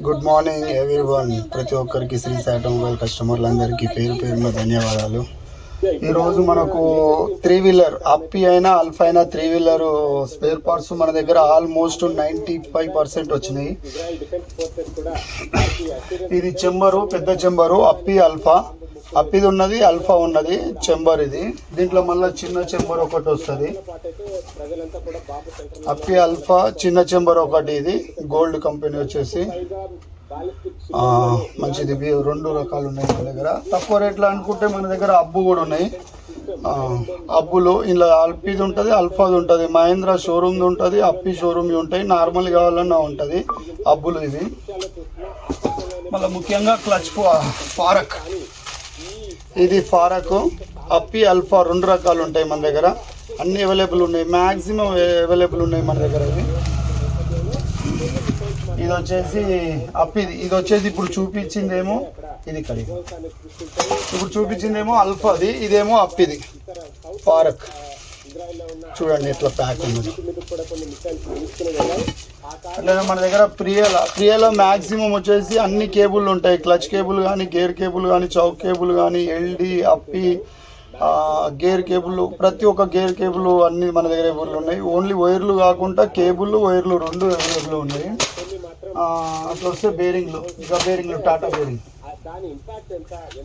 Good morning everyone. ప్రతి ఒక్కరికి Shri Sai automobile కస్టమర్లందరికీ పేరు పేరున ధన్యవాదాలు. ఈరోజు మనకు 3 వీలర్ అప్పి అయినా అల్ఫా అయినా 3 వీలర్ స్పేర్ పార్ట్స్ మన దగ్గర ఆల్మోస్ట్ 95% వచ్చినాయి. ఇది చెంబరు, పెద్ద చెంబరు, అప్పి అల్ఫా. అప్పిది ఉన్నది, అల్ఫా ఉన్నది చెంబర్. ఇది దీంట్లో మళ్ళీ చిన్న చెంబర్ ఒకటి వస్తుంది. అప్పి అల్ఫా చిన్న చెంబర్ ఒకటి. ఇది గోల్డ్ కంపెనీ వచ్చేసి మంచిది. 2 రకాలు ఉన్నాయి మన దగ్గర. తక్కువ రేట్లో అనుకుంటే మన దగ్గర అబ్బు కూడా ఉన్నాయి. అబ్బులు ఇలా అల్పిది ఉంటుంది, అల్ఫాది ఉంటుంది. మహేంద్ర షోరూమ్ది ఉంటుంది, అప్పి షోరూమ్ ఉంటాయి. నార్మల్ కావాలన్నా ఉంటుంది అబ్బులు ఇవి. మళ్ళీ ముఖ్యంగా క్లచ్ ఫారక్. ఇది ఫారక్, అప్పి అల్ఫా 2 రకాలు ఉంటాయి మన దగ్గర. అన్ని అవైలబుల్ ఉన్నాయి, మ్యాక్సిమం అవైలబుల్ ఉన్నాయి మన దగ్గర. ఇది వచ్చేసి అప్పిది. ఇది వచ్చేసి ఇప్పుడు చూపించిందేమో ఇది కడి, ఇప్పుడు చూపించిందేమో అల్ఫాది, ఇదేమో అప్పిది ఫారక్. చూడండి ఎట్లా ప్యాక్ ఉన్నది. అట్లనే మన దగ్గర ప్రియాలో మ్యాక్సిమం వచ్చేసి అన్ని కేబుల్ ఉంటాయి. క్లచ్ కేబుల్ కానీ, గేర్ కేబుల్ కానీ, చౌక్ కేబుల్ కానీ, ఎల్డి, అప్పి, గేర్ కేబుల్, ప్రతి ఒక్క గేర్ కేబుల్ అన్ని మన దగ్గర అవైలబుల్ ఉన్నాయి. ఓన్లీ వైర్లు కాకుండా కేబుల్, వైర్లు 2 అవైలబుల్ ఉన్నాయి. అట్లా వస్తే బేరింగ్లు, ఇంకా బేరింగ్లు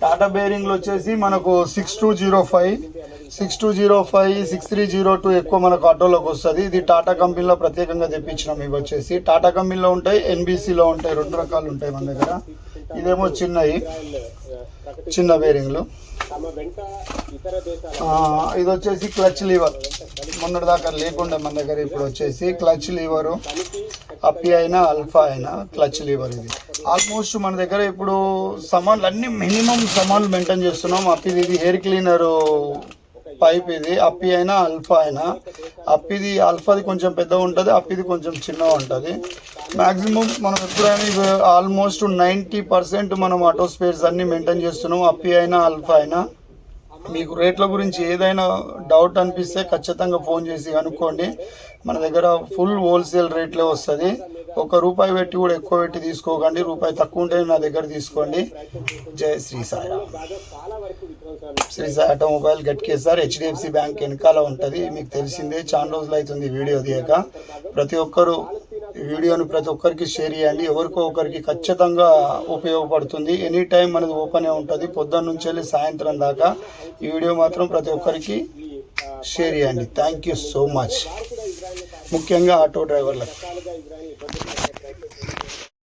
టాటా బేరింగ్లు వచ్చేసి మనకు 6205, 6302 ఎక్కువ మనకు ఆటోలోకి వస్తుంది. ఇది టాటా కంపెనీలో ప్రత్యేకంగా తెప్పించినాం. ఇవి వచ్చేసి టాటా కంపెనీలో ఉంటాయి, ఎన్బిసిలో ఉంటాయి. 2 రకాలు ఉంటాయి మన దగ్గర. ఇదేమో చిన్న బేరింగ్లు. ఇది వచ్చేసి క్లచ్ లీవర్. మొన్నటి దాకా లేకుండా మన దగ్గర ఇప్పుడు వచ్చేసి క్లచ్ లీవరు. అప్పి అయినా అల్ఫా అయినా క్లచ్ లీవర్. ఇది ఆల్మోస్ట్ మన దగ్గర ఇప్పుడు సామాన్లు అన్ని మినిమం సామాన్లు మెయింటైన్ చేస్తున్నాం. అప్పిది ఇది హెయిర్ క్లీనరు పైప్. ఇది అప్పి అయినా అల్ఫా అయినా. అప్పిది అల్ఫాది కొంచెం పెద్దగా ఉంటుంది, అప్పిది కొంచెం చిన్నగా ఉంటుంది. మ్యాక్సిమం మనం ఎప్పుడైనా ఆల్మోస్ట్ 90% మనం ఆటో స్పేర్స్ అన్ని మెయింటైన్ చేస్తున్నాం. అప్పి అయినా అల్ఫా అయినా. మీకు రేట్ల గురించి ఏదైనా డౌట్ అనిపిస్తే ఖచ్చితంగా ఫోన్ చేసి కనుక్కోండి. మన దగ్గర ఫుల్ హోల్సేల్ రేట్లే వస్తుంది. ₹1 పెట్టి కూడా ఎక్కువ పెట్టి తీసుకోకండి. ₹1 తక్కువ ఉంటే నా దగ్గర తీసుకోండి. Jai Shri Sai. Shri Sai automobile Ghatkesar HDFC bank వెనకాల ఉంటుంది. మీకు తెలిసిందే, చాలా రోజులు అవుతుంది వీడియో తీయక. ప్రతి ఒక్కరు వీడియోని ప్రతి ఒక్కరికి షేర్ చేయండి. ఎవరికో ఒకరికి ఖచ్చితంగా ఉపయోగపడుతుంది. ఎనీ టైం మనది ఓపెనే ఉంటుంది, పొద్దున్న నుంచి వెళ్ళి సాయంత్రం దాకా. ఈ వీడియో మాత్రం ప్రతి ఒక్కరికి షేర్ చేయండి. Thank you so much. ముఖ్యంగా ఆటో డ్రైవర్లకు.